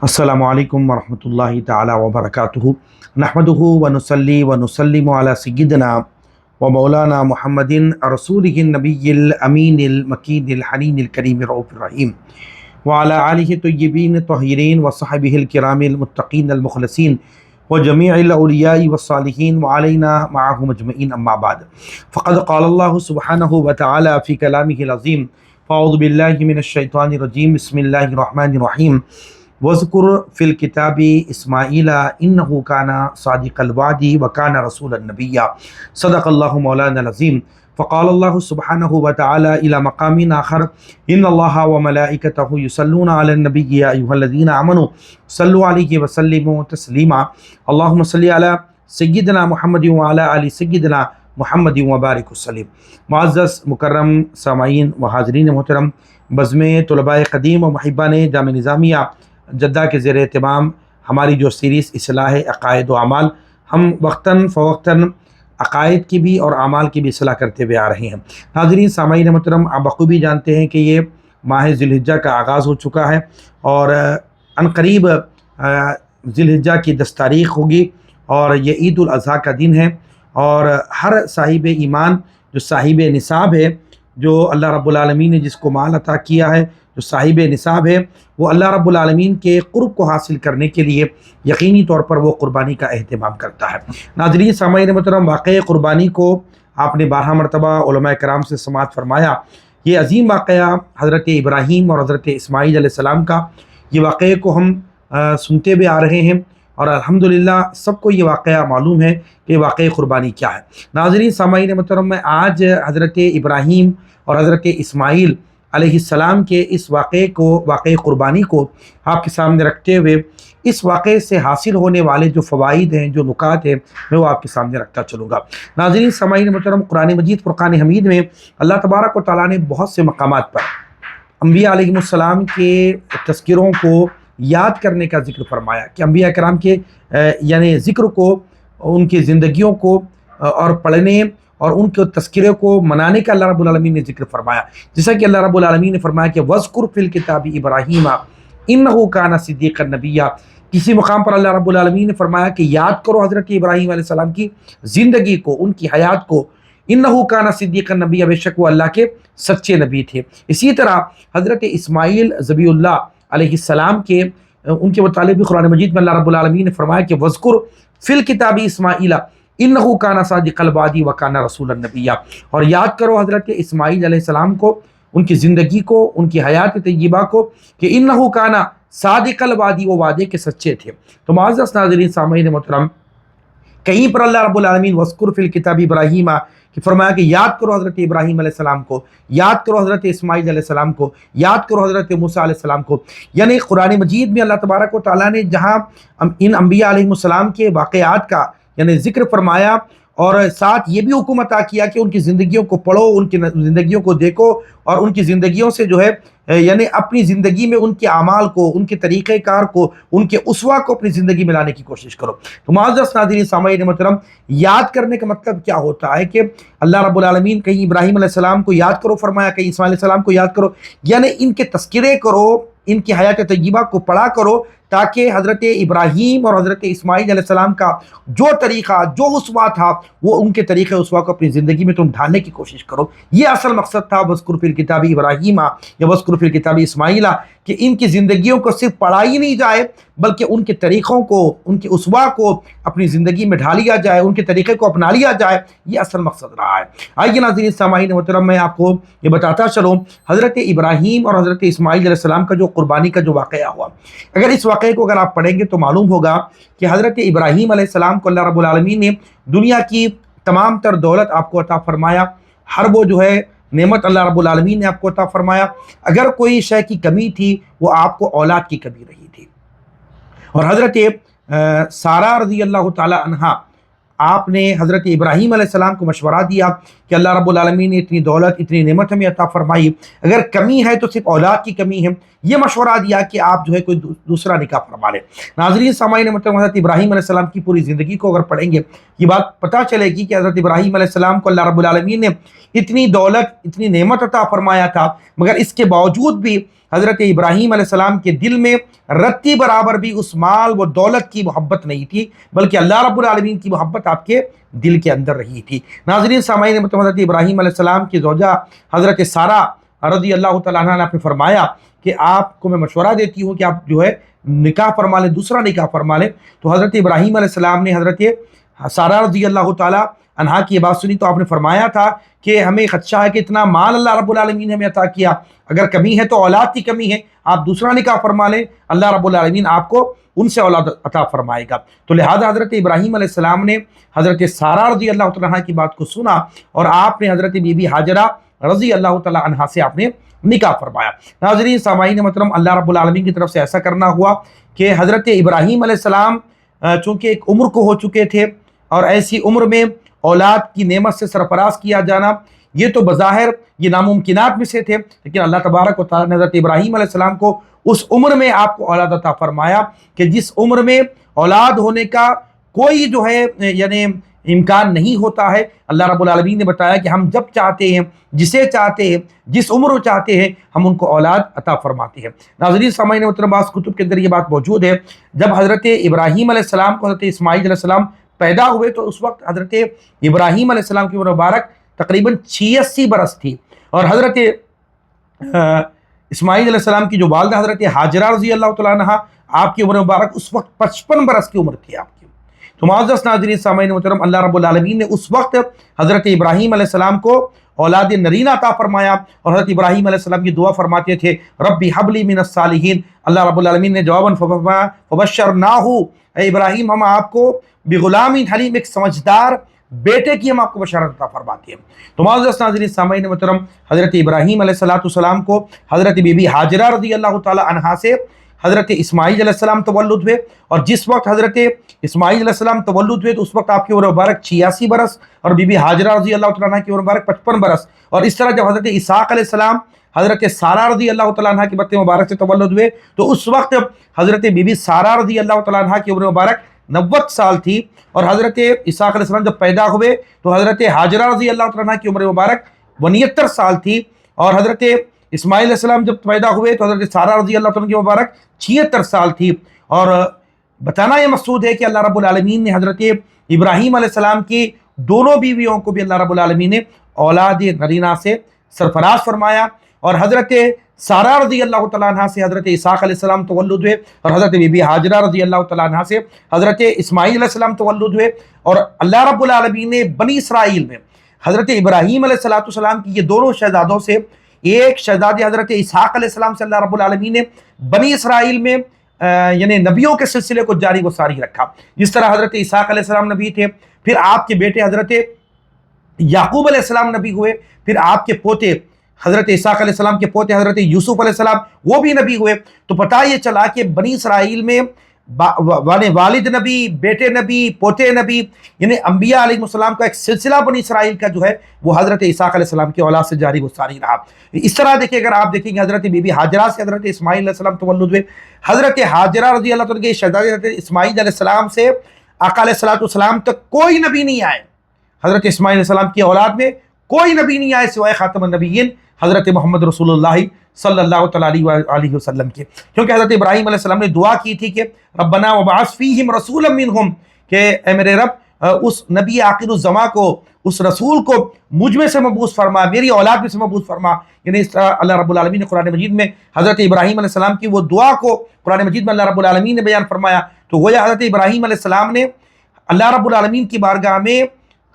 السلام علیکم ورحمۃ اللہ تعالی وبرکاتہ نحمدہ ونصلی ونسلم علی سیدنا و مولانا محمد رسولہ النبی الامین المکین الحنین الکریم الرؤوف الرحیم وعلی آلہ طیبین الطاہرین وصحبہ الکرام المتقین المخلصین وجمیع الاولیاء والصالحین وعلینا معهم اجمعین اما بعد فقد قال اللہ سبحانہ وتعالی فی کلامہ العظیم فاعوذ باللہ من الشیطان الرجیم بسم اللہ الرحمن الرحیم وَذْكُرْ فِي الْكِتَابِ إِسْمَاعِيلَ إِنَّهُ كَانَ صَادِقَ الْوَعْدِ وَكَانَ رَسُولًا نَبِيًّا صدق اللہ مولانا العظیم فقال اللہ سبحانہ وتعالی إلى مقام آخر إن الله وملائكته يصلون على النبي يا أيها الذين آمنوا صلوا عليه وسلموا تسلیما اللهم صل على سیدنا محمد وعلى آل سیدنا محمد وبارک وسلم۔ معزز مکرم سامعین و حاضرین محترم، بزم طلباء قدیم و محبان جامعہ نظامیہ جدہ کے زیر اہتمام ہماری جو سیریز اصلاح عقائد و اعمال، ہم وقتاً فوقتاً عقائد کی بھی اور اعمال کی بھی اصلاح کرتے ہوئے آ رہے ہیں۔ ناظرین سامعین محترم، آپ بخوبی جانتے ہیں کہ یہ ماہ ذی الحجہ کا آغاز ہو چکا ہے اور عنقریب ذی الحجہ کی 10 تاریخ ہوگی اور یہ عید الاضحیٰ کا دن ہے، اور ہر صاحب ایمان جو صاحب نصاب ہے، جو اللہ رب العالمین نے جس کو مال عطا کیا ہے، جو صاحب نصاب ہے، وہ اللہ رب العالمین کے قرب کو حاصل کرنے کے لیے یقینی طور پر وہ قربانی کا اہتمام کرتا ہے۔ ناظرین سامعین محترم، واقعہ قربانی کو آپ نے 12 مرتبہ علماء کرام سے سماعت فرمایا۔ یہ عظیم واقعہ حضرت ابراہیم اور حضرت اسماعیل علیہ السلام کا، یہ واقعے کو ہم سنتے ہوئے آ رہے ہیں اور الحمدللہ سب کو یہ واقعہ معلوم ہے کہ واقعہ قربانی کیا ہے۔ ناظرین سامعین محترم، میں آج حضرت ابراہیم اور حضرت اسماعیل علیہ السلام کے اس واقعے کو، واقعہ قربانی کو آپ کے سامنے رکھتے ہوئے اس واقعے سے حاصل ہونے والے جو فوائد ہیں، جو نکات ہیں، میں وہ آپ کے سامنے رکھتا چلوں گا۔ ناظرین سامعین محترم، قرآن مجید فرقان حمید میں اللہ تبارک و تعالیٰ نے بہت سے مقامات پر انبیاء علیہ السلام کے تذکروں کو یاد کرنے کا ذکر فرمایا کہ انبیاء کرام کے یعنی ذکر کو، ان کی زندگیوں کو اور پڑھنے اور ان کے تذکرے کو منانے کا اللہ رب العالمین نے ذکر فرمایا۔ جیسا کہ اللہ رب العالمین نے فرمایا کہ وَذْكُرْ فِي الْكِتَابِ إِبْرَاهِيمَ إِنَّهُ كَانَ صِدِّيقًا نَبِيًّا۔ کسی مقام پر اللہ رب العالمین نے فرمایا کہ یاد کرو حضرت ابراہیم علیہ السلام کی زندگی کو، ان کی حیات کو۔ إِنَّهُ كَانَ صِدِّيقًا نَبِيًّا، بے شک وہ اللہ کے سچے نبی تھے۔ اسی طرح حضرت اسماعیل ذبیح اللہ علیہ السلام کے، ان کے متعلق بھی قرآن مجید میں اللہ رب العالمین نے فرمایا کہ وَذْكُرْ فِي الْكِتَابِ إِسْمَاعِيلَ إِنَّهُ كَانَ صَادِقَ الْوَعْدِ وَكَانَ رَسُولًا نَبِيًّا۔ اور یاد کرو حضرت اسماعیل علیہ السلام کو، ان کی زندگی کو، ان کی حیات طیبہ کو کہ إِنَّهُ كَانَ صَادِقَ الْوَعْدِ، وہ وعدے کے سچے تھے۔ تو معزز ناظرین سامعین محترم، کہیں پر اللہ رب العالمین وَذْكُرْ فِي الْكِتَابِ إِبْرَاهِيمَ کہ فرمایا کہ یاد کرو حضرت ابراہیم علیہ السلام کو، یاد کرو حضرت اسماعیل علیہ السلام کو، یاد کرو حضرت موسیٰ علیہ السلام کو۔ یعنی قرآن مجید میں اللہ تبارک و تعالیٰ نے جہاں ان انبیاء علیہ السلام کے واقعات کا یعنی ذکر فرمایا اور ساتھ یہ بھی حکم عطا کیا کہ ان کی زندگیوں کو پڑھو، ان کی زندگیوں کو دیکھو اور ان کی زندگیوں سے جو ہے یعنی اپنی زندگی میں ان کے اعمال کو، ان کے طریقہ کار کو، ان کے اسوہ کو اپنی زندگی میں لانے کی کوشش کرو۔ تو معزز ناظرین سامعین محترم، یاد کرنے کا مطلب کیا ہوتا ہے کہ اللہ رب العالمین کہیں ابراہیم علیہ السلام کو یاد کرو فرمایا، کہیں اسماعیل علیہ السلام کو یاد کرو، یعنی ان کے تذکرے کرو، ان کی حیات طیبہ کو پڑھا کرو، تاکہ حضرت ابراہیم اور حضرت اسماعیل علیہ السلام کا جو طریقہ، جو اسوہ تھا، وہ ان کے طریقے اسوہ کو اپنی زندگی میں تم ڈھالنے کی کوشش کرو۔ یہ اصل مقصد تھا وَذْكُرْ فِي الْكِتَابِ إِبْرَاهِيمَ یا وَذْكُرْ فِي الْكِتَابِ إِسْمَاعِيلَ، کہ ان کی زندگیوں کو صرف پڑھائی نہیں جائے بلکہ ان کے طریقوں کو، ان کے اسوہ کو اپنی زندگی میں ڈھالیا جائے، ان کے طریقے کو اپنا لیا جائے، یہ اصل مقصد رہا ہے۔ آئیے ناظرین سامعین محترم، میں آپ کو یہ بتاتا چلوں حضرت ابراہیم اور حضرت اسماعیل علیہ السلام کا جو قربانی کا جو واقعہ ہوا، اگر اس واقعے کو اگر آپ پڑھیں گے تو معلوم ہوگا کہ حضرت ابراہیم علیہ السلام کو اللہ رب العالمین نے دنیا کی تمام تر دولت آپ کو عطا فرمایا، ہر وہ جو ہے نعمت اللہ رب العالمین نے آپ کو عطا فرمایا۔ اگر کوئی شے کی کمی تھی وہ آپ کو اولاد کی کمی رہی تھی، اور حضرت سارہ رضی اللہ تعالی عنہا، آپ نے حضرت ابراہیم علیہ السلام کو مشورہ دیا کہ اللہ رب العالمین نے اتنی دولت، اتنی نعمت ہمیں عطا فرمائی، اگر کمی ہے تو صرف اولاد کی کمی ہے، یہ مشورہ دیا کہ آپ جو ہے کوئی دوسرا نکاح فرما لیں۔ ناظرین سامعین محترم، حضرت ابراہیم علیہ السلام کی پوری زندگی کو اگر پڑھیں گے یہ بات پتہ چلے گی کہ حضرت ابراہیم علیہ السلام کو اللہ رب العالمین نے اتنی دولت، اتنی نعمت عطا فرمایا تھا، مگر اس کے باوجود بھی حضرت ابراہیم علیہ السلام کے دل میں رتی برابر بھی اس مال و دولت کی محبت نہیں تھی، بلکہ اللہ رب العالمین کی محبت آپ کے دل کے اندر رہی تھی۔ ناظرین سامعین محترم، حضرت ابراہیم علیہ السلام کی زوجہ حضرت سارہ رضی اللہ تعالیٰ عنہ نے فرمایا کہ آپ کو میں مشورہ دیتی ہوں کہ آپ جو ہے نکاح فرما لیں، دوسرا نکاح فرما لیں۔ تو حضرت ابراہیم علیہ السلام نے حضرت سارہ رضی اللہ تعالیٰ عنہا کی یہ بات سنی تو آپ نے فرمایا تھا کہ ہمیں خدشہ ہے کہ اتنا مال اللہ رب العالمین نے ہمیں عطا کیا، اگر کمی ہے تو اولاد کی کمی ہے، آپ دوسرا نکاح فرما لیں، اللہ رب العالمین آپ کو ان سے اولاد عطا فرمائے گا۔ تو لہٰذا حضرت ابراہیم علیہ السلام نے حضرت سارہ رضی اللہ تعالیٰ عنہ کی بات کو سنا اور آپ نے حضرت بی بی ہاجرہ رضی اللہ تعالیٰ عنہ سے آپ نے نکاح فرمایا۔ ناظرین سامعین محترم، اللہ رب العالمین کی طرف سے ایسا کرنا ہوا کہ حضرت ابراہیم علیہ السلام چونکہ ایک عمر کو ہو چکے تھے اور ایسی عمر میں اولاد کی نعمت سے سرفراز کیا جانا یہ تو بظاہر یہ ناممکنات میں سے تھے، لیکن اللہ تبارک و تعالیٰ نے حضرت ابراہیم علیہ السلام کو اس عمر میں آپ کو اولاد عطا فرمایا کہ جس عمر میں اولاد ہونے کا کوئی جو ہے یعنی امکان نہیں ہوتا ہے۔ اللہ رب العالمین نے بتایا کہ ہم جب چاہتے ہیں، جسے چاہتے ہیں، جس عمر وہ چاہتے ہیں، ہم ان کو اولاد عطا فرماتے ہیں۔ ناظرین سامعین محترم، بعض کتب کے اندر یہ بات موجود ہے، جب حضرت ابراہیم علیہ السلام کو حضرت اسماعیل علیہ السلام پیدا ہوئے تو اس وقت حضرت ابراہیم علیہ السلام کی عمر مبارک تقریباً 86 برس تھی، اور حضرت اسماعیل علیہ السلام کی جو والدہ حضرت ہاجرہ رضی اللہ تعالیٰ عنہ، آپ کی عمر مبارک اس وقت 55 برس کی عمر تھی آپ کی۔ تو معزز ناظرین سامعین محترم، اللہ رب العالمین نے اس وقت حضرت ابراہیم علیہ السلام کو اولاد نرینہ عطا فرمایا، اور حضرت ابراہیم علیہ السلام کی دعا فرماتے تھے ربی حب لی من الصالحین۔ اللہ رب العالمین نے جواباً فرمایا فبشرناہ، اے ابراہیم ہم آپ کو بغلام حلیم، ایک سمجھدار بیٹے کی ہم آپ کو بشارت عطا فرماتے ہیں۔ تو معزز ناظرین سامعین محترم، حضرت ابراہیم علیہ السلام کو حضرت بی بی ہاجرہ رضی اللہ تعالی عنہا سے حضرت اسماعیل علیہ السلام تولد ہوئے، اور جس وقت حضرت اسماعیل علیہ السلام تولد ہوئے تو اس وقت آپ کی عمر مبارک 86 برس اور بی بی ہاجرہ رضی اللہ تعالیٰ عنہ کی عمر مبارک 55 برس۔ اور اس طرح جب حضرت اسحاق علیہ السلام حضرت سارہ رضی اللہ تعالیٰ عنہ کی بط مبارک سے تولد ہوئے تو اس وقت حضرت بی بی سارہ رضی اللہ تعالیٰ عنہ کی عمر مبارک 90 سال تھی، اور حضرت اسحاق علیہ السلام جب پیدا ہوئے تو حضرت ہاجرہ رضی اللہ تعالیٰ عنہ کی عمر مبارک 69 سال تھی، اور حضرت اسماعیل علیہ السلام جب پیدا ہوئے تو حضرت سارہ رضی اللہ تعالیٰ عنہ کی مبارک 76 سال تھی۔ اور بتانا یہ مقصود ہے کہ اللہ رب العالمین نے حضرت ابراہیم علیہ السلام کی دونوں بیویوں کو بھی اللہ رب العالمین نے اولاد نرینہ سے سرفراز فرمایا، اور حضرت سارہ رضی اللہ تعالیٰ عنہ سے حضرت اسحاق علیہ السلام تولد ہوئے، اور حضرت بی بی ہاجرہ رضی اللہ تعالیٰ عنہ سے حضرت اسماعیل علیہ السلام تولد ہوئے۔ اور اللہ رب العالمین نے بنی اسرائیل میں حضرت ابراہیم علیہ السلام کی یہ دونوں شہزادوں سے، ایک شہزادے حضرت اسحاق علیہ السلام سے اللہ رب العالمین نے بنی اسرائیل میں یعنی نبیوں کے سلسلے کو جاری و ساری رکھا۔ جس طرح حضرت اسحاق علیہ السلام نبی تھے، پھر آپ کے بیٹے حضرت یعقوب علیہ السلام نبی ہوئے، پھر آپ کے پوتے حضرت اسحاق علیہ السلام کے پوتے حضرت یوسف علیہ السلام وہ بھی نبی ہوئے۔ تو پتہ یہ چلا کہ بنی اسرائیل میں والد نبی، بیٹے نبی، پوتے نبی، یعنی انبیاء علیہ السلام کا ایک سلسلہ بنی اسرائیل کا جو ہے وہ حضرت اسحاق علیہ السلام کی اولاد سے جاری و ساری رہا۔ اس طرح دیکھیں، اگر آپ دیکھیں گے حضرت بی بی ہاجرہ سے حضرت اسماعیل علیہ السلام تولد ہوئے، حضرت ہاجرہ رضی اللہ تعالیٰ کے شہزادے حضرت اسماعیل علیہ السلام سے آقا علیہ السلام تک کوئی نبی نہیں آئے۔ حضرت اسماعیل علیہ السلام کی اولاد میں کوئی نبی نہیں آئے سوائے خاتم النبیین حضرت محمد رسول اللہ صلی اللہ تعالی علیہ وسلم کے، کیونکہ حضرت ابراہیم علیہ السلام نے دعا کی تھی کہ ربنا وبعث فیہم رسولا منہم، کہ اے میرے رب اس نبی آخر الزماں کو، اس رسول کو مجھ میں سے مبعوث فرما، میری اولاد میں سے مبعوث فرما۔ یعنی اس طرح اللہ رب العالمین نے قرآن مجید میں حضرت ابراہیم علیہ السلام کی وہ دعا کو قرآن مجید میں اللہ رب العالمین نے بیان فرمایا۔ تو گویا حضرت ابراہیم علیہ السلام نے اللہ رب العالمین کی بارگاہ میں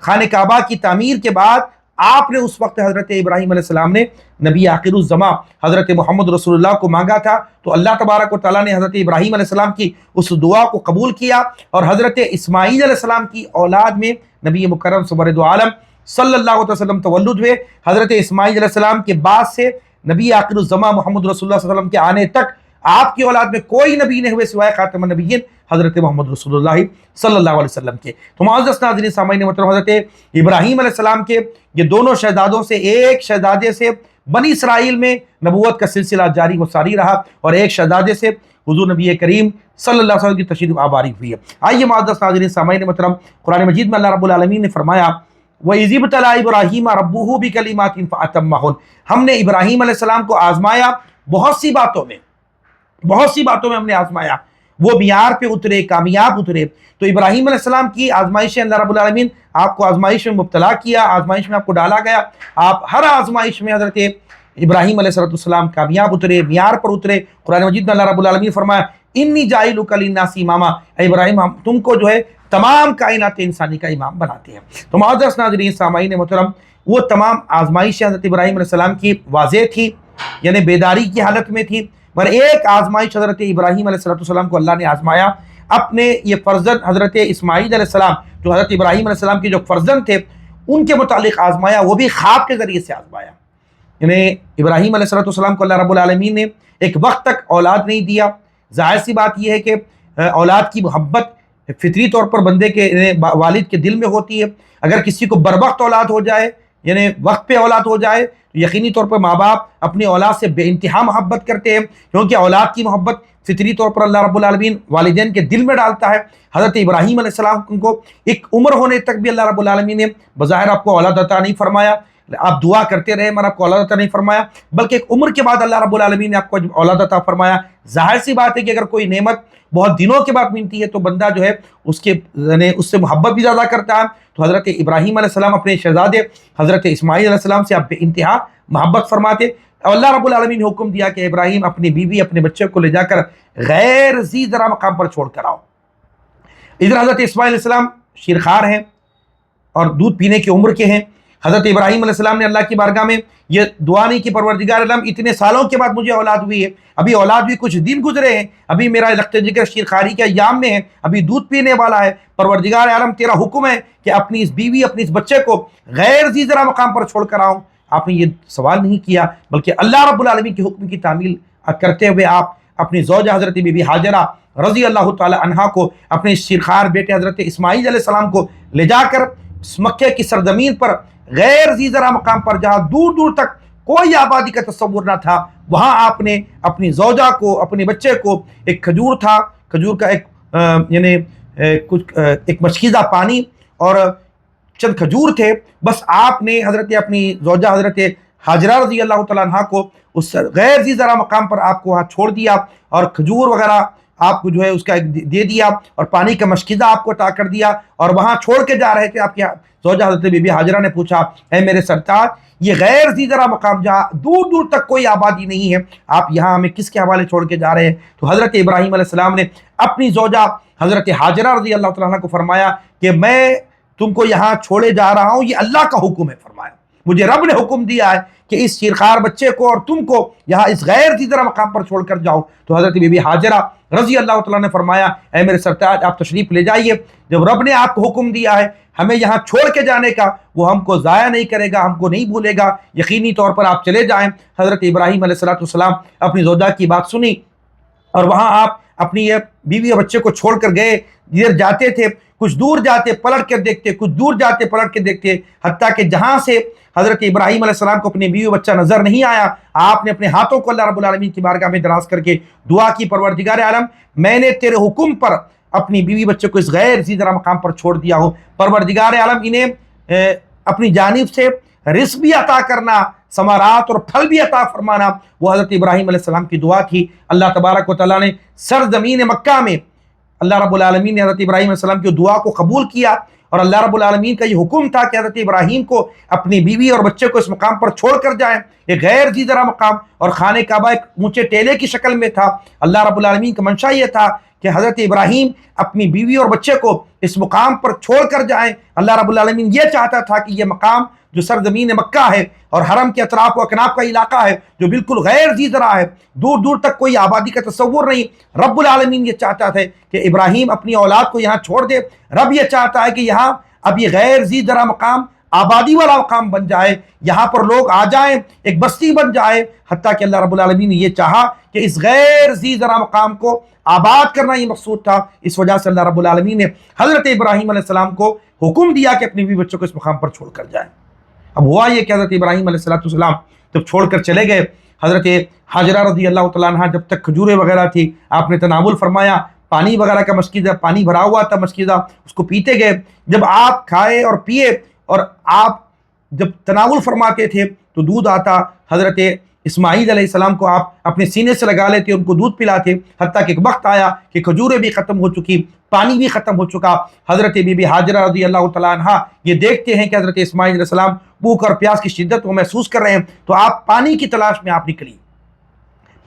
خانہ کعبہ کی تعمیر کے بعد آپ نے اس وقت حضرت ابراہیم علیہ السلام نے نبی آخر الزماں حضرت محمد رسول اللہ کو مانگا تھا، تو اللہ تبارک و تعالیٰ نے حضرت ابراہیم علیہ السلام کی اس دعا کو قبول کیا، اور حضرت اسماعیل علیہ السلام کی اولاد میں نبی مکرم سرور دو عالم صلی اللہ علیہ وسلم تولد ہوئے۔ حضرت اسماعیل علیہ السلام کے بعد سے نبی آخر الزماں محمد رسول اللہ صلی اللہ علیہ وسلم کے آنے تک آپ کی اولاد میں کوئی نبی نہیں ہوئے سوائے خاتم النبیین حضرت محمد رسول اللہ صلی اللہ علیہ وسلم کے۔ تو معزز ناظرین سامعین محترم، حضرت ابراہیم علیہ السلام کے یہ دونوں شہزادوں سے ایک شہزادے سے بنی اسرائیل میں نبوت کا سلسلہ جاری و ساری رہا اور ایک شہزادے سے حضور نبی کریم صلی اللہ علیہ وسلم کی تشریف آوری ہوئی ہے۔ آئیے معزز ناظرین سامعین محترم، قرآن مجید میں اللہ رب العالمین نے فرمایا وَإِذِ ابْتَلَىٰ إِبْرَاهِيمَ رَبُّهُ بِكَلِمَاتٍ فَأَتَمَّهُنَّ، ہم نے ابراہیم علیہ السلام کو آزمایا بہت سی باتوں میں ہم نے آزمایا، وہ معیار پہ اترے، کامیاب اترے۔ تو ابراہیم علیہ السلام کی آزمائشیں اللہ رب العالمین آپ کو آزمائش میں مبتلا کیا، آزمائش میں آپ کو ڈالا گیا، آپ ہر آزمائش میں حضرت ابراہیم علیہ السلام کامیاب اترے، معیار پر اترے۔ قرآن مجید میں اللہ رب العالمین فرمایا انی جاعلک للناس اماما، اے ابراہیم ہم تم کو جو ہے تمام کائنات انسانی کا امام بناتے ہیں۔ تو معزز ناظرین سامعین محترم، وہ تمام آزمائشیں حضرت ابراہیم علیہ السلام کی واضح تھی، یعنی بیداری کی حالت میں تھی، مگر ایک آزمائش حضرت ابراہیم علیہ السلام کو اللہ نے آزمایا، اپنے یہ فرزند حضرت اسماعیل علیہ السلام جو حضرت ابراہیم علیہ السلام کے جو فرزند تھے ان کے متعلق آزمایا، وہ بھی خواب کے ذریعے سے آزمایا۔ یعنی ابراہیم علیہ السلام کو اللہ رب العالمین نے ایک وقت تک اولاد نہیں دیا۔ ظاہر سی بات یہ ہے کہ اولاد کی محبت فطری طور پر بندے کے والد کے دل میں ہوتی ہے۔ اگر کسی کو بروقت اولاد ہو جائے، یعنی وقت پہ اولاد ہو جائے، تو یقینی طور پر ماں باپ اپنی اولاد سے بے انتہا محبت کرتے ہیں، کیونکہ اولاد کی محبت فطری طور پر اللہ رب العالمین والدین کے دل میں ڈالتا ہے۔ حضرت ابراہیم علیہ السلام کو ایک عمر ہونے تک بھی اللہ رب العالمین نے بظاہر آپ کو اولاد عطا نہیں فرمایا، آپ دعا کرتے رہے مگر آپ کو اولاد عطا نہیں فرمایا، بلکہ ایک عمر کے بعد اللہ رب العالمین نے آپ کو اولاد عطا فرمایا۔ ظاہر سی بات ہے کہ اگر کوئی نعمت بہت دنوں کے بعد ملتی ہے تو بندہ جو ہے اس سے محبت بھی زیادہ کرتا ہے۔ تو حضرت ابراہیم علیہ السلام اپنے شہزادے حضرت اسماعیل علیہ السلام سے آپ بے انتہا محبت فرماتے، اور اللہ رب العالمین نے حکم دیا کہ ابراہیم اپنی بیوی اپنے بچے کو لے جا کر غیر ذی ذرا مقام پر چھوڑ کر آؤ۔ ادھر حضرت اسماعیل علیہ السلام شیرخوار ہیں اور دودھ پینے کی عمر کے ہیں۔ حضرت ابراہیم علیہ السلام نے اللہ کی بارگاہ میں یہ دعا نہیں کہ پروردگار عالم اتنے سالوں کے بعد مجھے اولاد ہوئی ہے، ابھی اولاد بھی کچھ دن گزرے ہیں، ابھی میرا لخت جگر شیرخواری کے ایام میں ہے، ابھی دودھ پینے والا ہے، پروردگار عالم تیرا حکم ہے کہ اپنی اس بیوی اپنی اس بچے کو غیر ذی ذرا مقام پر چھوڑ کر آؤں۔ آپ نے یہ سوال نہیں کیا، بلکہ اللہ رب العالمین کے حکم کی تعمیل کرتے ہوئے آپ اپنی زوجہ حضرت بی بی ہاجرہ رضی اللہ تعالی عنہا کو اپنے شیرخوار بیٹے حضرت اسماعیل علیہ السلام کو لے جا کر مکہ کی سرزمین پر غیر ذی ذرا مقام پر جہاں دور دور تک کوئی آبادی کا تصور نہ تھا، وہاں آپ نے اپنی زوجہ کو اپنے بچے کو ایک کھجور تھا، کھجور کا ایک مشکیزہ پانی اور چند کھجور تھے، بس آپ نے اپنی زوجہ حضرت ہاجرہ رضی اللہ تعالیٰ عنہ کو اس غیر ذی ذرا مقام پر آپ کو وہاں چھوڑ دیا اور کھجور وغیرہ آپ کو جو ہے اس کا دے دیا اور پانی کا مشکیزہ آپ کو عطا کر دیا، اور وہاں چھوڑ کے جا رہے تھے۔ آپ کی زوجہ حضرت بی بی ہاجرہ نے پوچھا اے میرے سرتاج، یہ غیر ذی ذرا مقام جہاں دور دور تک کوئی آبادی نہیں ہے، آپ یہاں ہمیں کس کے حوالے چھوڑ کے جا رہے ہیں؟ تو حضرت ابراہیم علیہ السلام نے اپنی زوجہ حضرت ہاجرہ رضی اللہ تعالیٰ عنہ کو فرمایا کہ میں تم کو یہاں چھوڑے جا رہا ہوں، یہ اللہ کا حکم ہے۔ فرمایا مجھے رب نے حکم دیا ہے کہ اس شیرخوار بچے کو اور تم کو یہاں اس غیر ذی ذرا مقام پر چھوڑ کر جاؤ۔ تو حضرت بی بی ہاجرہ رضی اللہ تعالیٰ نے فرمایا اے میرے سرتاج آپ تشریف لے جائیے، جب رب نے آپ کو حکم دیا ہے ہمیں یہاں چھوڑ کے جانے کا، وہ ہم کو ضائع نہیں کرے گا، ہم کو نہیں بھولے گا، یقینی طور پر آپ چلے جائیں۔ حضرت ابراہیم علیہ السلام اپنی زوجہ کی بات سنی اور وہاں آپ اپنی یہ بیوی اور بچے کو چھوڑ کر گئے۔ جدھر جاتے تھے کچھ دور جاتے پلٹ کر دیکھتے، کچھ دور جاتے پلٹ کے دیکھتے، حتیٰ کہ جہاں سے حضرت ابراہیم علیہ السلام کو اپنی بیوی بچہ نظر نہیں آیا، آپ نے اپنے ہاتھوں کو اللہ رب العالمین کی بارگاہ میں دراز کر کے دعا کی پروردگار عالم میں نے تیرے حکم پر اپنی بیوی بچے کو اس غیر ذی ذرا مقام پر چھوڑ دیا ہوں، پروردگار عالم انہیں اپنی جانب سے رزق بھی عطا کرنا، ثمرات اور پھل بھی عطا فرمانا۔ وہ حضرت ابراہیم علیہ السلام کی دعا تھی۔ اللہ تبارک و تعالیٰ نے سرزمین مکہ میں اللہ رب العالمین نے حضرت ابراہیم علیہ السلام کی دعا کو قبول کیا، اور اللہ رب العالمین کا یہ حکم تھا کہ حضرت ابراہیم کو اپنی بیوی اور بچے کو اس مقام پر چھوڑ کر جائیں، ایک غیر ذی ذرا مقام، اور خانہ کعبہ ایک اونچے ٹیلے کی شکل میں تھا۔ اللہ رب العالمین کا منشا یہ تھا کہ حضرت ابراہیم اپنی بیوی اور بچے کو اس مقام پر چھوڑ کر جائیں۔ اللہ رب العالمین یہ چاہتا تھا کہ یہ مقام جو سرزمین مکہ ہے اور حرم کے اطراف و اکناف کا علاقہ ہے جو بالکل غیر ذی ذرا ہے، دور دور تک کوئی آبادی کا تصور نہیں، رب العالمین یہ چاہتا تھا کہ ابراہیم اپنی اولاد کو یہاں چھوڑ دے۔ رب یہ چاہتا ہے کہ یہاں اب یہ غیر ذی ذرا مقام آبادی والا مقام بن جائے، یہاں پر لوگ آ جائیں، ایک بستی بن جائے، حتیٰ کہ اللہ رب العالمین نے یہ چاہا کہ اس غیر ذی ذرا مقام کو آباد کرنا یہ مقصود تھا۔ اس وجہ سے اللہ رب العالمین نے حضرت ابراہیم علیہ السلام کو حکم دیا کہ اپنی بیوی بچوں کو اس مقام پر چھوڑ کر جائیں۔ اب ہوا یہ کہ حضرت ابراہیم علیہ السلام جب چھوڑ کر چلے گئے، حضرت حاجرہ رضی اللہ تعالیٰ عنہ جب تک کھجوریں وغیرہ تھی آپ نے تناول فرمایا، پانی وغیرہ کا مشکیزہ، پانی بھرا ہوا تھا مشکیزہ، اس کو پیتے گئے۔ جب آپ کھائے اور پیے اور آپ جب تناول فرماتے تھے تو دودھ آتا، حضرت اسماعیل علیہ السلام کو آپ اپنے سینے سے لگا لیتے، ان کو دودھ پلاتے، حتیٰ کہ ایک وقت آیا کہ کھجوریں بھی ختم ہو چکی، پانی بھی ختم ہو چکا۔ حضرت بی بی حاجرہ رضی اللہ تعالیٰ عنہ یہ دیکھتے ہیں کہ حضرت اسماعیل علیہ السلام بھوک اور پیاس کی شدت کو محسوس کر رہے ہیں، تو آپ پانی کی تلاش میں آپ نکلی،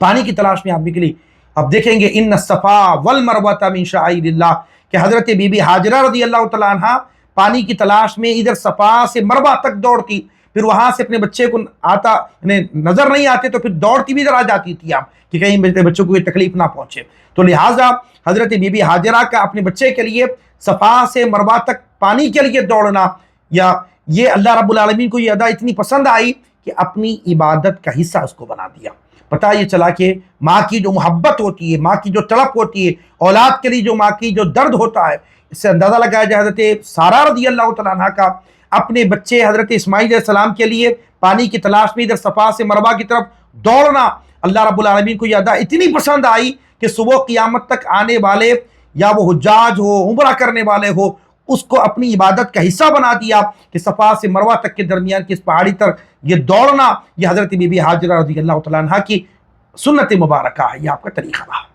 پانی کی تلاش میں آپ نکلی۔ اب دیکھیں گے ان الصفا والمروۃ من شعائر اللہ، کہ حضرت بی بی حاجرہ رضی اللہ تعالیٰ عنہ پانی کی تلاش میں ادھر صفا سے مروہ تک دوڑتی، پھر وہاں سے اپنے بچے کو آتا نظر نہیں آتے تو پھر دوڑتی بھی ادھر آ جاتی تھی آپ کہ کہیں میرے بچوں کو یہ تکلیف نہ پہنچے۔ تو لہٰذا حضرت بی بی حاجرہ کا اپنے بچے کے لیے صفا سے مروہ تک پانی کے لیے دوڑنا، یا یہ اللہ رب العالمین کو یہ ادا اتنی پسند آئی کہ اپنی عبادت کا حصہ اس کو بنا دیا۔ پتہ یہ چلا کہ ماں کی جو محبت ہوتی ہے، ماں کی جو تڑپ ہوتی ہے، اولاد کے لیے جو ماں کی جو درد ہوتا ہے، اس سے اندازہ لگایا جائے حضرت سارہ رضی اللہ تعالیٰ عنہ کا اپنے بچے حضرت اسماعیل علیہ السلام کے لیے پانی کی تلاش میں ادھر صفا سے مروہ کی طرف دوڑنا اللہ رب العالمین کو یہ ادا اتنی پسند آئی کہ صبح قیامت تک آنے والے یا وہ حجاج ہو، عمرہ کرنے والے ہو، اس کو اپنی عبادت کا حصہ بنا دیا کہ صفا سے مروہ تک کے درمیان کی اس پہاڑی پر یہ دوڑنا، یہ حضرت بی بی حاجرہ رضی اللہ تعالیٰ عنہ کی سنت مبارکہ ہے، یہ آپ کا طریقہ رہا۔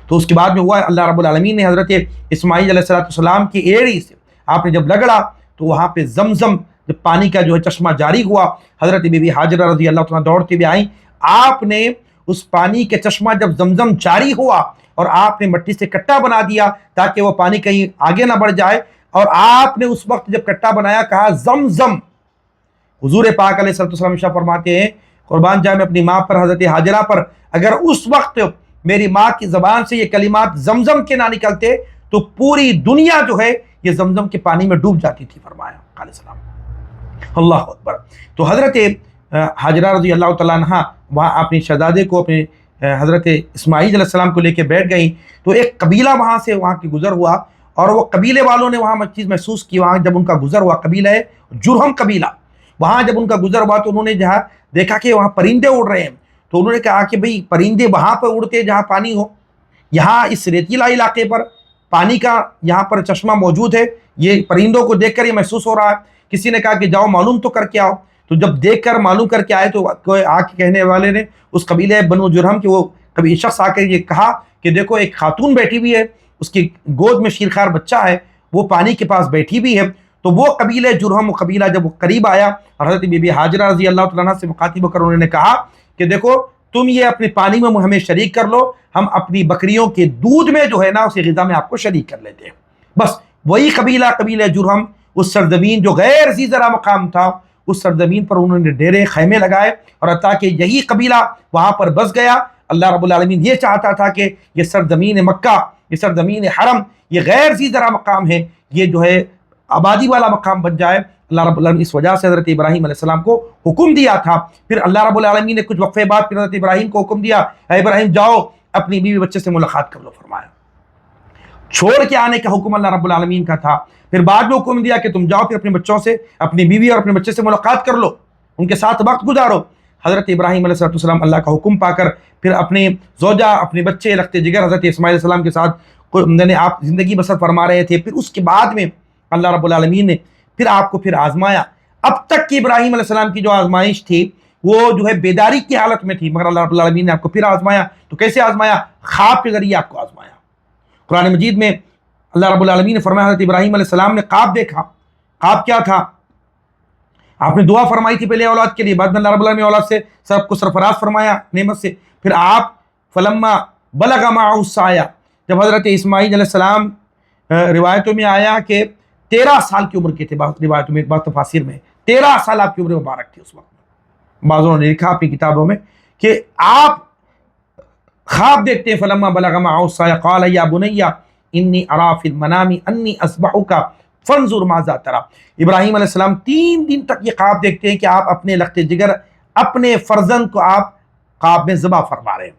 تو اس کے بعد میں ہوا اللہ رب العالمین نے حضرت اسماعیل علیہ السلام کی ایڑی سے آپ نے جب رگڑا تو وہاں پہ زمزم جب پانی کا جو ہے چشمہ جاری ہوا، حضرت بی بی حاجرہ رضی اللہ تعالیٰ دوڑتے ہوئے آئیں، آپ نے اس پانی کے چشمہ جب زمزم جاری ہوا اور آپ نے مٹی سے کٹا بنا دیا تاکہ وہ پانی کہیں آگے نہ بڑھ جائے، اور آپ نے اس وقت جب کٹا بنایا کہا زمزم۔ حضور پاک علیہ السلام ارشاد فرماتے ہیں، قربان جائے میں اپنی ماں پر حضرت حاجرہ پر، اگر اس وقت میری ماں کی زبان سے یہ کلمات زمزم کے نہ نکلتے تو پوری دنیا جو ہے یہ زمزم کے پانی میں ڈوب جاتی تھی، فرمایا علیہ السلام۔ اللہ اکبر۔ تو حضرت حاجرہ رضی اللہ تعالیٰ عنہ وہاں اپنے شہزادے کو، اپنے حضرت اسماعیل علیہ السلام کو لے کے بیٹھ گئیں، تو ایک قبیلہ وہاں سے وہاں کی گزر ہوا، اور وہ قبیلے والوں نے وہاں چیز محسوس کی، وہاں جب ان کا گزر ہوا، قبیلہ ہے جرہم قبیلہ، وہاں جب ان کا گزر ہوا تو انہوں نے جہاں دیکھا کہ وہاں پرندے اڑ رہے ہیں، تو انہوں نے کہا کہ بھئی پرندے وہاں پر اڑتے جہاں پانی ہو، یہاں اس ریتیلا علاقے پر پانی کا یہاں پر چشمہ موجود ہے، یہ پرندوں کو دیکھ کر یہ محسوس ہو رہا ہے۔ کسی نے کہا کہ جاؤ معلوم تو کر کے آؤ، تو جب دیکھ کر معلوم کر کے آئے تو آ کے کہنے والے نے اس قبیلے بنو جرہم کے وہ کبھی شخص آ کے یہ کہا کہ دیکھو ایک خاتون بیٹھی ہوئی ہے، اس کی گود میں شیرخوار بچہ ہے، وہ پانی کے پاس بیٹھی بھی ہے۔ تو وہ قبیلہ جرہم قبیلہ جب وہ قریب آیا اور حضرت بی بی حاجرہ رضی اللہ تعالیٰ عنہ سے مخاطب ہو کر انہوں نے کہا کہ دیکھو تم یہ اپنے پانی میں ہمیں شریک کر لو، ہم اپنی بکریوں کے دودھ میں جو ہے نا اسی غذا میں آپ کو شریک کر لیتے ہیں۔ بس وہی قبیلہ جرہم اس سرزمین جو غیر ذی زرع مقام تھا، اس سرزمین پر انہوں نے ڈیرے خیمے لگائے، اور حتیٰ کہ یہی قبیلہ وہاں پر بس گیا۔ اللہ رب العالمین یہ چاہتا تھا کہ یہ سرزمین مکہ، یہ سرزمین حرم، یہ غیر ذی زرع مقام ہے، یہ جو ہے آبادی والا مقام بن جائے۔ اللہ رب العالمین اس وجہ سے حضرت ابراہیم علیہ السلام کو حکم دیا تھا۔ پھر اللہ رب العالمین نے کچھ وقفے بعد پھر حضرت ابراہیم کو حکم دیا، اے ابراہیم جاؤ اپنی بیوی بچے سے ملاقات کر لو، فرمایا۔ چھوڑ کے آنے کا حکم اللہ رب العالمین کا تھا، پھر بعد میں حکم دیا کہ تم جاؤ پھر اپنے بچوں سے، اپنی بیوی اور اپنے بچے سے ملاقات کر لو، ان کے ساتھ وقت گزارو۔ حضرت ابراہیم علیہ السلام اللہ کا حکم پا کر پھر اپنے زوجہ، اپنے بچے رکھتے جگر حضرت اسماعیل علیہ السلام کے ساتھ آپ زندگی بسر فرما رہے تھے۔ پھر اس کے بعد میں اللہ رب العالمین نے پھر آپ کو پھر آزمایا۔ اب تک کی ابراہیم علیہ السلام کی جو آزمائش تھی وہ جو ہے بیداری کی حالت میں تھی، مگر اللہ رب العالمین نے آپ کو پھر آزمایا۔ تو کیسے آزمایا؟ خواب کے ذریعے آپ کو آزمایا۔ قرآن مجید میں اللہ رب العالمین نے فرمایا حضرت ابراہیم علیہ السلام نے خواب دیکھا۔ خواب کیا تھا؟ آپ نے دعا فرمائی تھی پہلے اولاد کے لیے، بعد میں اللہ رب العالمین نے اولاد سے سب کو سرفراز فرمایا نعمت سے۔ پھر آپ فلما بلغ معه السعی، جب حضرت اسماعیل علیہ السلام روایتوں میں آیا کہ 13 سال کی عمر کے تھے، بعض روایتوں میں، بعض تفاسیر میں 13 سال آپ کی عمر مبارک تھی اس وقت میں۔ بعضوں نے لکھا اپنی کتابوں میں کہ آپ خواب دیکھتے ہیں، فلما بلغ معه السعی قال یا بنی انی ارا فی المنام انی اذبحک فانظر ماذا تری۔ ابراہیم علیہ السلام 3 دن تک یہ خواب دیکھتے ہیں کہ آپ اپنے لخت جگر، اپنے فرزند کو آپ خواب میں ذبح فرما رہے ہیں۔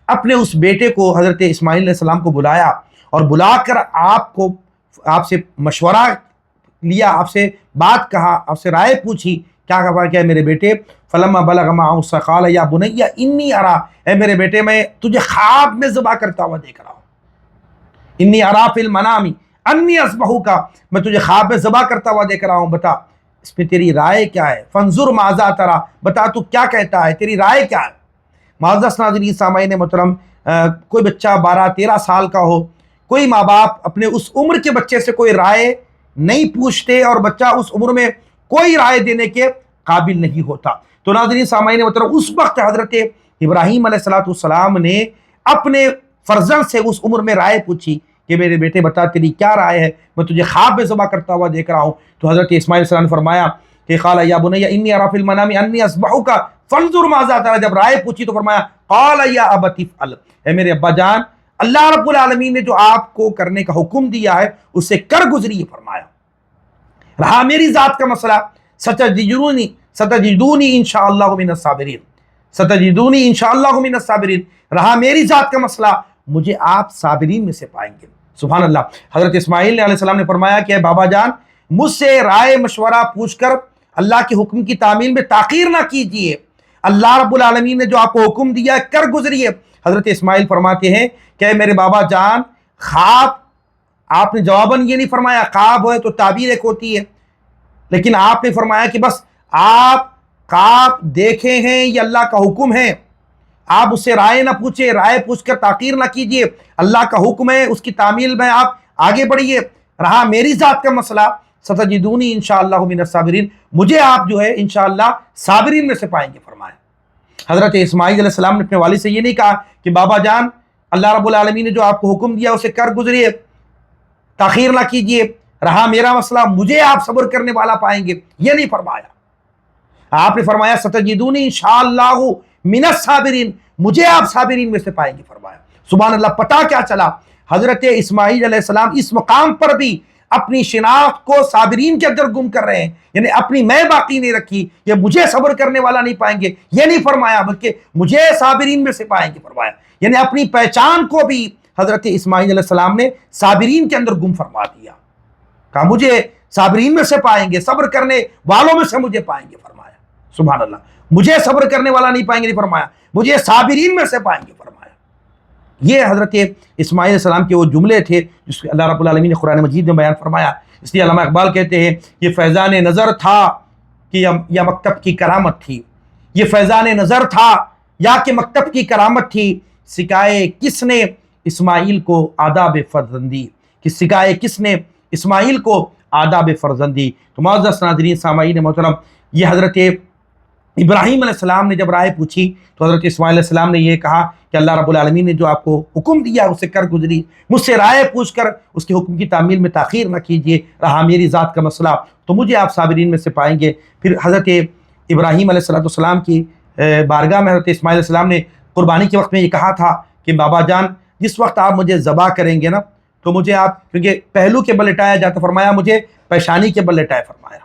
اپنے اس بیٹے کو حضرت اسماعیل علیہ السلام کو بلایا اور بلا کر آپ سے مشورہ لیا، آپ سے بات کہا، آپ سے رائے پوچھی، کیا کہا کہ میرے بیٹے فلما بلغ معه السعي قال یا بنی انی ارا، اے میرے بیٹے میں تجھے خواب میں ذبح کرتا ہوا دیکھ رہا ہوں، انی ارا فی المنام انی اذبحک، میں تجھے خواب میں ذبح کرتا ہوا دیکھ رہا ہوں، بتا اس میں تیری رائے کیا ہے؟ فانظر ماذا ترى، بتا تو کیا کہتا ہے، تیری رائے کیا ہے؟ معزز ناظرین سامعین محترم، کوئی بچہ 12-13 سال کا ہو، کوئی ماں باپ اپنے اس عمر کے بچے سے کوئی رائے نہیں پوچھتے، اور بچہ اس عمر میں کوئی رائے دینے کے قابل نہیں ہوتا۔ تو ناظرین سامعین محترم، اس وقت حضرت ابراہیم علیہ السلام نے اپنے فرزند سے اس عمر میں رائے پوچھی کہ میرے بیٹے بتا تیری کیا رائے ہے، میں تجھے خواب میں ذبح کرتا ہوا دیکھ رہا ہوں۔ تو حضرت اسماعیل علیہ السلام نے فرمایا کہ قال یا بنی انی اری فی المنام انی اذبحک فانظر ماذا تری، جب رائے پوچھی تو فرمایا قال یا ابت افعل، اے میرے ابا جان اللہ رب العالمین نے جو آپ کو کرنے کا حکم دیا ہے اسے کر گزریے۔ فرمایا رہا میری ذات کا مسئلہ ستجدونی انشاءاللہ من الصابرین، ستجدونی انشاءاللہ من الصابرین، رہا میری ذات کا مسئلہ مجھے آپ صابرین میں سے پائیں گے۔ سبحان اللہ۔ حضرت اسماعیل علیہ السلام نے فرمایا کہ اے بابا جان مجھ سے رائے مشورہ پوچھ کر اللہ کے حکم کی تعمیل میں تاخیر نہ کیجیے، اللہ رب العالمین نے جو آپ کو حکم دیا ہے کر گزریے۔ حضرت اسماعیل فرماتے ہیں کہ اے میرے بابا جان خواب، آپ نے جواباً یہ نہیں فرمایا، خواب ہے تو تعبیر ایک ہوتی ہے، لیکن آپ نے فرمایا کہ بس آپ خواب دیکھے ہیں یہ اللہ کا حکم ہے، آپ اس سے رائے نہ پوچھیں، رائے پوچھ کر تاخیر نہ کیجیے، اللہ کا حکم ہے اس کی تعمیل میں آپ آگے بڑھیے۔ رہا میری ذات کا مسئلہ ستجدونی انشاءاللہ من الصابرین، مجھے آپ جو ہے انشاءاللہ صابرین میں سے پائیں گے۔ فرمایا حضرت اسماعیل علیہ السلام نے اپنے والد سے یہ نہیں کہا کہ بابا جان اللہ رب العالمین نے جو آپ کو حکم دیا اسے کر گزریے، تاخیر نہ کیجیے، رہا میرا مسئلہ مجھے آپ صبر کرنے والا پائیں گے، یہ نہیں فرمایا۔ آپ نے فرمایا ستجدونی انشاءاللہ من الصابرین، مجھے آپ صابرین میں سے پائیں گے۔ فرمایا سبحان اللہ۔ پتہ کیا چلا؟ حضرت اسماعیل علیہ السلام اس مقام پر بھی اپنی شناخت کو صابرین کے اندر گم کر رہے ہیں، یعنی اپنی میں باقی نہیں رکھی، یہ مجھے صبر کرنے والا نہیں پائیں گے یہ نہیں فرمایا، بلکہ مجھے صابرین میں سے پائیں گے فرمایا، یعنی اپنی پہچان کو بھی حضرت اسماعیل علیہ السلام نے صابرین کے اندر گم فرما دیا، کہا مجھے صابرین میں سے پائیں گے، صبر کرنے والوں میں سے مجھے پائیں گے۔ فرمایا سبحان اللہ، مجھے صبر کرنے والا نہیں پائیں گے، نہیں فرمایا مجھے صابرین میں سے پائیں گے۔ فرمایا یہ حضرت اسماعیل علیہ السلام کے وہ جملے تھے جس کو اللہ رب العالمین نے قرآن مجید میں بیان فرمایا۔ اس لیے علامہ اقبال کہتے ہیں یہ فیضان نظر تھا کہ یا مکتب کی کرامت تھی، یہ فیضان نظر تھا یا کہ مکتب کی کرامت تھی، سکھائے کس نے اسماعیل کو آداب فرزندی، کہ سکھائے کس نے اسماعیل کو آداب فرزندی۔ تو معزز ناظرین سامعین محترم، یہ حضرت ابراہیم علیہ السلام نے جب رائے پوچھی تو حضرت اسماعیل علیہ السلام نے یہ کہا کہ اللہ رب العالمین نے جو آپ کو حکم دیا اسے کر گزری، مجھ سے رائے پوچھ کر اس کے حکم کی تعمیل میں تاخیر نہ کیجیے، رہا میری ذات کا مسئلہ تو مجھے آپ صابرین میں سے پائیں گے۔ پھر حضرت ابراہیم علیہ السلام کی بارگاہ میں حضرت اسماعیل علیہ السلام نے قربانی کے وقت میں یہ کہا تھا کہ بابا جان جس وقت آپ مجھے ذبح کریں گے نا تو مجھے آپ، کیونکہ پہلو کے بل لٹایا جاتا، فرمایا مجھے پیشانی کے بل لٹائے، فرمایا،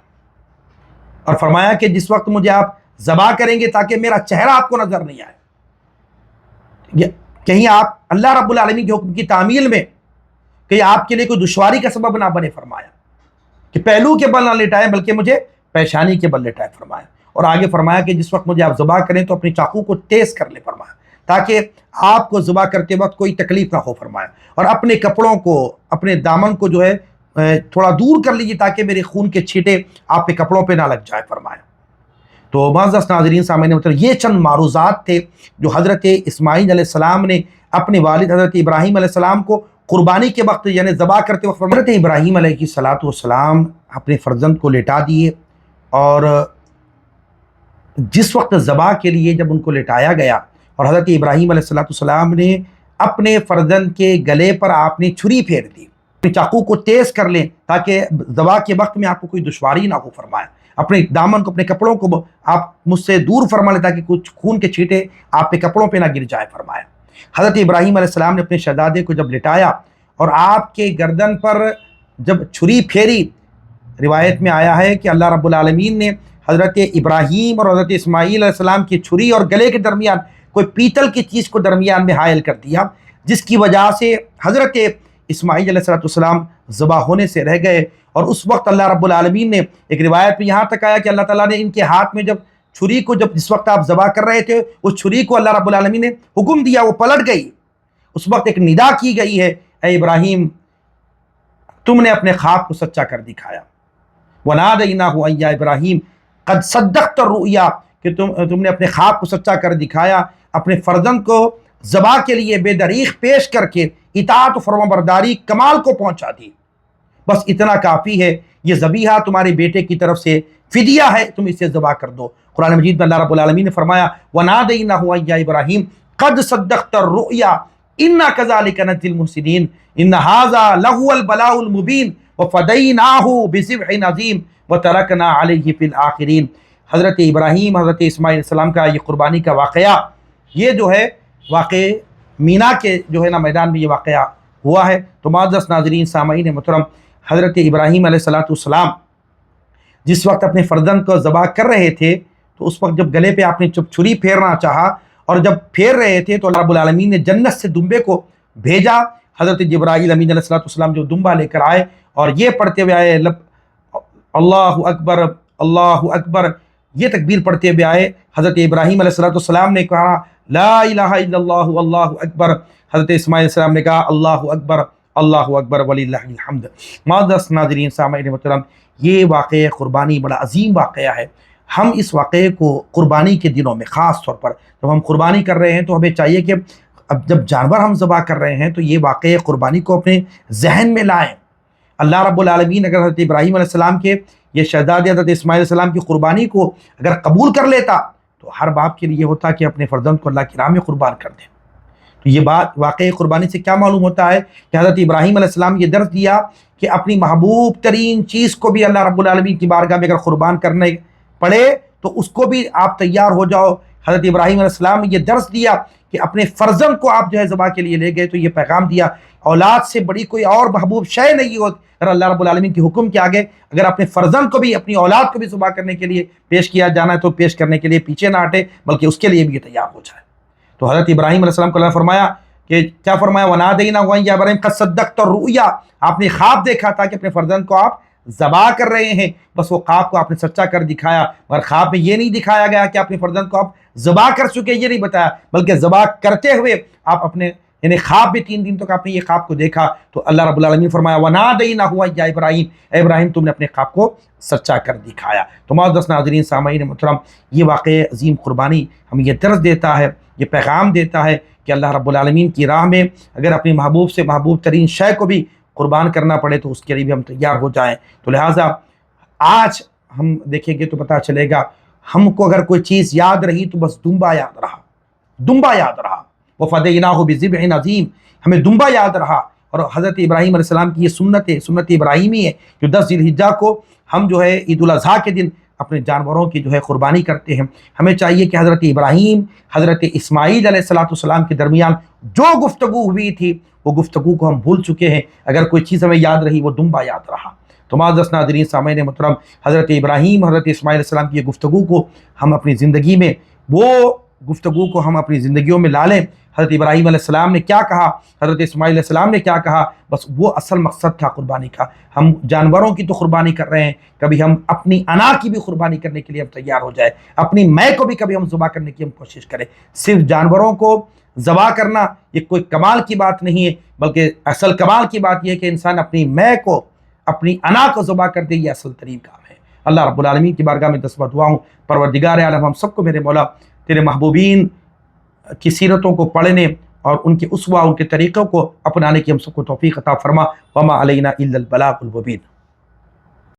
اور فرمایا کہ جس وقت مجھے آپ ذبح کریں گے تاکہ میرا چہرہ آپ کو نظر نہیں آئے، کہیں آپ اللہ رب العالمین کے حکم کی تعمیل میں کہیں آپ کے لیے کوئی دشواری کا سبب نہ بنے۔ فرمایا کہ پہلو کے بل نہ لٹائیں بلکہ مجھے پیشانی کے بل لٹائے۔ فرمایا اور آگے فرمایا کہ جس وقت مجھے آپ ذبح کریں تو اپنی چاقو کو تیز کر لیں، فرمایا، تاکہ آپ کو ذبح کرتے وقت کوئی تکلیف نہ ہو۔ فرمایا اور اپنے کپڑوں کو، اپنے دامن کو جو ہے تھوڑا دور کر لیجیے تاکہ میرے خون کے چھینٹے آپ کے کپڑوں پہ نہ لگ جائے۔ فرمایا تو معزز ناظرین سامعین محترم، یہ چند معروضات تھے جو حضرت اسماعیل علیہ السلام نے اپنے والد حضرت ابراہیم علیہ السلام کو قربانی کے وقت یعنی ذبح کرتے وقت، حضرت ابراہیم علیہ السلام اپنے فرزند کو لٹا دیے، اور جس وقت ذبح کے لیے جب ان کو لٹایا گیا اور حضرت ابراہیم علیہ السلام نے اپنے فرزند کے گلے پر آپ نے چھری پھیر دی، چاقو کو تیز کر لیں تاکہ ذبح کے وقت میں آپ کو کوئی دشواری نہ ہو۔ فرمایا اپنے دامن کو، اپنے کپڑوں کو آپ مجھ سے دور فرما لیں تاکہ کچھ خون کے چھینٹے آپ کے کپڑوں پہ نہ گر جائے۔ فرمایا حضرت ابراہیم علیہ السلام نے اپنے شہزادے کو جب لٹایا اور آپ کے گردن پر جب چھری پھیری، روایت میں آیا ہے کہ اللہ رب العالمین نے حضرت ابراہیم اور حضرت اسماعیل علیہ السلام کی چھری اور گلے کے درمیان کوئی پیتل کی چیز کو درمیان میں حائل کر دیا، جس کی وجہ سے حضرت اسماعیل علیہ السلام ذبح ہونے سے رہ گئے۔ اور اس وقت اللہ رب العالمین نے، ایک روایت میں یہاں تک آیا کہ اللہ تعالیٰ نے ان کے ہاتھ میں جب چھری کو جس وقت آپ ذبح کر رہے تھے اس چھری کو اللہ رب العالمین نے حکم دیا، وہ پلٹ گئی. اس وقت ایک ندا کی گئی ہے، اے ابراہیم تم نے اپنے خواب کو سچا کر دکھایا. وَنَادَيْنَاهُ أَن يَا إِبْرَاهِيمُ قَدْ صَدَّقْتَ الرُّؤْيَا کہ تم نے اپنے خواب کو سچا کر دکھایا، اپنے فرزند کو ذبح کے لیے بے دریغ پیش کر کے اطاعت و فرمانبرداری کمال کو پہنچا دی. بس اتنا کافی ہے، یہ ذبیحہ تمہارے بیٹے کی طرف سے فدیہ ہے، تم اسے ذبح کر دو. قرآن مجید میں اللہ رب العالمین نے فرمایا وَنَادَيْنَاهُ أَن يَا إِبْرَاهِيمُ قَدْ صَدَّقْتَ الرُّؤْيَا إِنَّا كَذَلِكَ نَجْزِي الْمُحْسِنِينَ إِنَّ هَذَا لَهُوَ الْبَلَاءُ الْمُبِينُ وَفَدَيْنَاهُ بِذِبْحٍ عَظِيمٍ وَتَرَكْنَا عَلَيْهِ فِي الْآخِرِينَ. حضرت ابراہیم، حضرت اسماعیل علیہ السلام کا یہ قربانی کا واقعہ، یہ جو ہے واقع مینا کے جو ہے نا میدان میں یہ واقعہ ہوا ہے. تو معزز ناظرین سامعین محترم، حضرت ابراہیم علیہ السلام جس وقت اپنے فرزند کو ذبح کر رہے تھے تو اس وقت جب گلے پہ آپ نے چھری پھیرنا چاہا اور جب پھیر رہے تھے تو اللہ رب العالمین نے جنت سے دمبے کو بھیجا. حضرت جبرائیل امین علیہ السلام جو دمبا لے کر آئے اور یہ پڑھتے ہوئے آئے اللہ اکبر اللہ اکبر، یہ تکبیر پڑھتے ہوئے آئے. حضرت ابراہیم علیہ السلام نے کہا لا الہ الا اللہ اللہ اکبر. حضرت اسماعیل علیہ السلام نے کہا اللہ اکبر وللہ الحمد. معزز ناظرین سامعین محترم، یہ واقعہ قربانی بڑا عظیم واقعہ ہے. ہم اس واقعے کو قربانی کے دنوں میں خاص طور پر جب ہم قربانی کر رہے ہیں تو ہمیں چاہیے کہ اب جب جانور ہم ذبح کر رہے ہیں تو یہ واقعہ قربانی کو اپنے ذہن میں لائیں. اللہ رب العالمین اگر حضرت ابراہیم علیہ السلام کے یہ شہزادے حضرت اسماعیل علیہ السلام کی قربانی کو اگر قبول کر لیتا تو ہر باپ کے لیے یہ ہوتا کہ اپنے فرزند کو اللہ کی راہ میں قربان کر دے. تو یہ بات واقعی قربانی سے کیا معلوم ہوتا ہے کہ حضرت ابراہیم علیہ السلام یہ درس دیا کہ اپنی محبوب ترین چیز کو بھی اللہ رب العالمین کی بارگاہ میں اگر قربان کرنے پڑے تو اس کو بھی آپ تیار ہو جاؤ. حضرت ابراہیم علیہ السلام نے یہ درس دیا کہ اپنے فرزند کو آپ جو ہے ذبح کے لیے لے گئے تو یہ پیغام دیا اولاد سے بڑی کوئی اور محبوب شے نہیں ہو اگر اللہ رب العالمین کے حکم کے آگے اگر اپنے فرزند کو بھی اپنی اولاد کو بھی ذبح کرنے کے لیے پیش کیا جانا ہے تو پیش کرنے کے لیے پیچھے نہ ہٹے بلکہ اس کے لیے بھی یہ تیار ہو جائے. تو حضرت ابراہیم علیہ السلام کو اللہ نے فرمایا کہ کیا فرمایا وَنَادَيْنَاهُ أَن يَا إِبْرَاهِيمُ قَدْ صَدَّقْتَ الرُّؤْيَا. آپ نے خواب دیکھا تھا کہ اپنے فرزند کو آپ ذبح کر رہے ہیں، بس وہ خواب کو آپ نے سچا کر دکھایا. اور خواب میں یہ نہیں دکھایا گیا کہ اپنے فرزند کو آپ ذبح کر چکے، یہ نہیں بتایا، بلکہ ذبح کرتے ہوئے آپ اپنے یعنی خواب میں 3 دن تک آپ نے یہ خواب کو دیکھا. تو اللہ رب العالمین فرمایا وَنَادَيْنَاهُ أَن يَا إِبْرَاهِيمُ، اے ابراہیم تم نے اپنے خواب کو سچا کر دکھایا. تو معزز ناظرین سامعین محترم، یہ واقع عظیم قربانی ہمیں یہ درس دیتا ہے، یہ پیغام دیتا ہے کہ اللہ رب العالمین کی راہ میں اگر اپنی محبوب سے محبوب ترین شے کو بھی قربان کرنا پڑے تو اس کے لیے بھی ہم تیار ہو جائیں. تو لہٰذا آج ہم دیکھیں گے تو پتہ چلے گا ہم کو اگر کوئی چیز یاد رہی تو بس دمبا یاد رہا، دمبا یاد رہا. وَفَدَيْنَاهُ بِذِبْحٍ عَظِيمٍ، ہمیں دمبا یاد رہا. اور حضرت ابراہیم علیہ السلام کی یہ سنت ابراہیمی ہے جو 10 ذی الحجہ کو ہم جو ہے عید الاضحیٰ کے دن اپنے جانوروں کی جو ہے قربانی کرتے ہیں. ہمیں چاہیے کہ حضرت ابراہیم حضرت اسماعیل علیہ السلام کے درمیان جو گفتگو ہوئی تھی وہ گفتگو کو ہم بھول چکے ہیں. اگر کوئی چیز ہمیں یاد رہی وہ دمبا یاد رہا. تو معزز ناظرین سامعین محترم، حضرت ابراہیم حضرت اسماعیل علیہ السلام کی یہ گفتگو کو ہم اپنی زندگی میں اپنی زندگیوں میں لا لیں. حضرت ابراہیم علیہ السلام نے کیا کہا، حضرت اسماعیل علیہ السلام نے کیا کہا، بس وہ اصل مقصد تھا قربانی کا. ہم جانوروں کی تو قربانی کر رہے ہیں، کبھی ہم اپنی انا کی بھی قربانی کرنے کے لیے ہم تیار ہو جائے، اپنی میں کو بھی کبھی ہم ذبح کرنے کی ہم کوشش کریں. صرف جانوروں کو ذبح کرنا یہ کوئی کمال کی بات نہیں ہے، بلکہ اصل کمال کی بات یہ ہے کہ انسان اپنی میں کو اپنی انا کو ذبح کر دے. یہ اصل ترین کام ہے. اللہ رب العالمین کی بارگاہ میں دستور دعا ہوں پروردگار عالم ہم سب کو میرے مولا تیرے محبوبین کی سیرتوں کو پڑھنے اور ان کے اسوہ ان کے طریقوں کو اپنانے کی ہم سب کو توفیق عطا فرما. وما علینا الا البلاغ المبین.